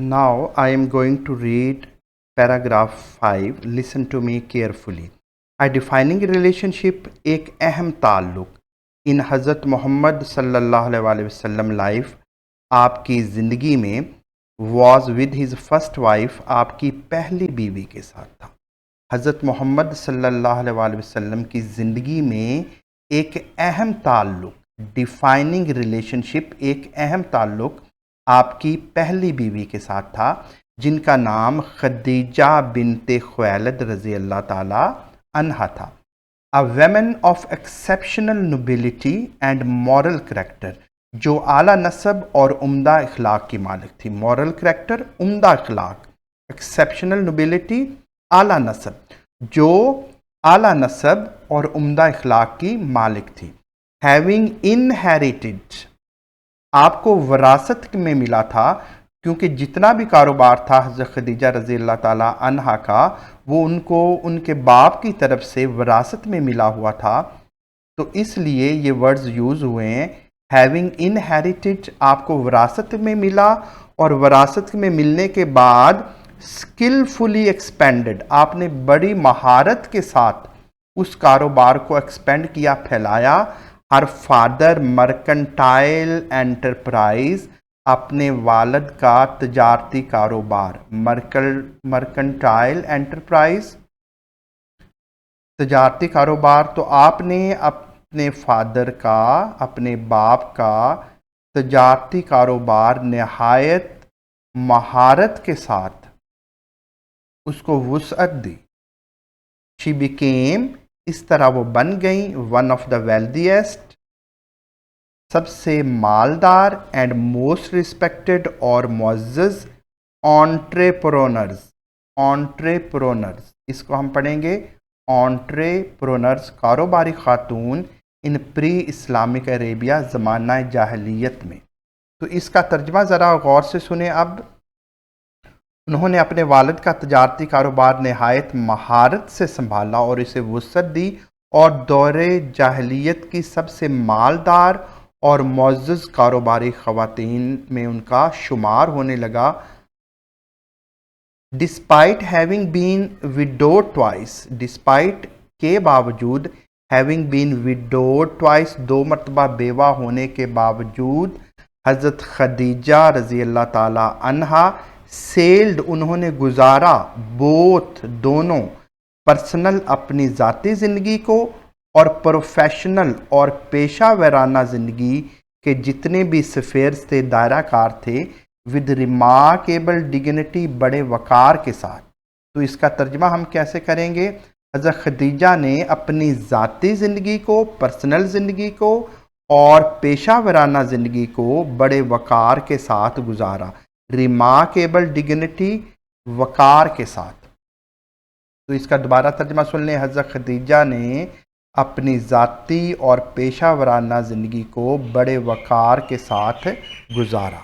Now I am going to read paragraph 5. Listen to me carefully. A defining relationship एक अहम ताल्लुक इन हज़रत मोहम्मद सल्लल्लाहु अलैहि वसल्लम लाइफ आपकी ज़िंदगी में was with his first wife आपकी पहली बीवी के साथ था। हज़रत मोहम्मद सल्लल्लाहु अलैहि वसल्लम की ज़िंदगी में एक अहम ताल्लुक डिफाइनिंग रिलेशनशिप एक अहम ताल्लुक आपकी पहली बीवी के साथ था जिनका नाम खदीजा बिनते खुवैलिद रज़ी अल्लाह ताला अन्हा था। A woman of exceptional nobility and moral character, जो आला नसब और उम्दा अखलाक की मालिक थी। मॉरल करैक्टर, उम्दा अखलाक, एक्सेप्शनल नोबिलिटी, आला नसब, जो आला नसब और उम्दा अखलाक की मालिक थी। हैविंग इनहेरिटेड, आपको वरासत में मिला था, क्योंकि जितना भी कारोबार था हज़रत खदीजा रज़ी अल्लाह ताला अन्हा का, वो उनको उनके बाप की तरफ से वरासत में मिला हुआ था। तो इसलिए ये वर्ड्स यूज़ हुए हैं। हैविंग इनहेरिटेड, आपको वरासत में मिला, और वरासत में मिलने के बाद स्किलफुली एक्सपेंडेड, आपने बड़ी महारत के साथ उस कारोबार को एक्सपेंड किया, फैलाया। हर फादर मर्केंटाइल एंटरप्राइज, अपने वालिद का तजारती कारोबार। मर्केंटाइल एंटरप्राइज, तजारती कारोबार। तो आपने अपने फादर का, अपने बाप का तजारती कारोबार नहायत महारत के साथ उसको वुसअत दी। शी बिकेम, इस तरह वो बन गई, वन ऑफ द वेल्दीएस्ट, सबसे मालदार, एंड मोस्ट रिस्पेक्टेड और मुअज़्ज़ज़ ऑन्ट्रेप्रोनर्स। ऑन्ट्रेप्रोनर्स, इसको हम पढ़ेंगे ऑन्ट्रेप्रोनर्स, कारोबारी खातून इन प्री इस्लामिक अरेबिया, ज़माना जाहिलियत में। तो इसका तर्जमा ज़रा गौर से सुने। अब उन्होंने अपने वालिद का तजारती कारोबार नहायत महारत से संभाला और इसे वुसअत दी, और दौरे जाहिलियत की सबसे मालदार और मुअज़्ज़ज़ कारोबारी ख़वातीन में उनका शुमार होने लगा। Despite having been widowed twice, despite के बावजूद, हैविंग बीन विडोड ट्वाइस, दो मरतबा बेवा होने के बावजूद, हज़रत खदीजा रज़ी अल्लाह ताला अन्हा सेल्ड, उन्होंने गुजारा, बोथ, दोनों, पर्सनल अपनी ज़ाती ज़िंदगी को, और प्रोफेशनल और पेशा वराना ज़िंदगी के जितने भी सफ़ेर्स थे, दायरा कार थे, विद रिमार्केबल डिग्निटी, बड़े वक़ार के साथ। तो इसका तर्जमा हम कैसे करेंगे? हज़रत खदीजा ने अपनी ज़ाती ज़िंदगी को, पर्सनल ज़िंदगी को और पेशा वराना ज़िंदगी को बड़े वक़ार के साथ गुजारा। रिमार्केबल डिग्निटी, वक़ार के साथ। तो इसका दोबारा तर्जमा सुन लें। हज़रत खदीजा ने अपनी ज़ाती और पेशा वराना ज़िंदगी को बड़े वक़ार के साथ गुजारा।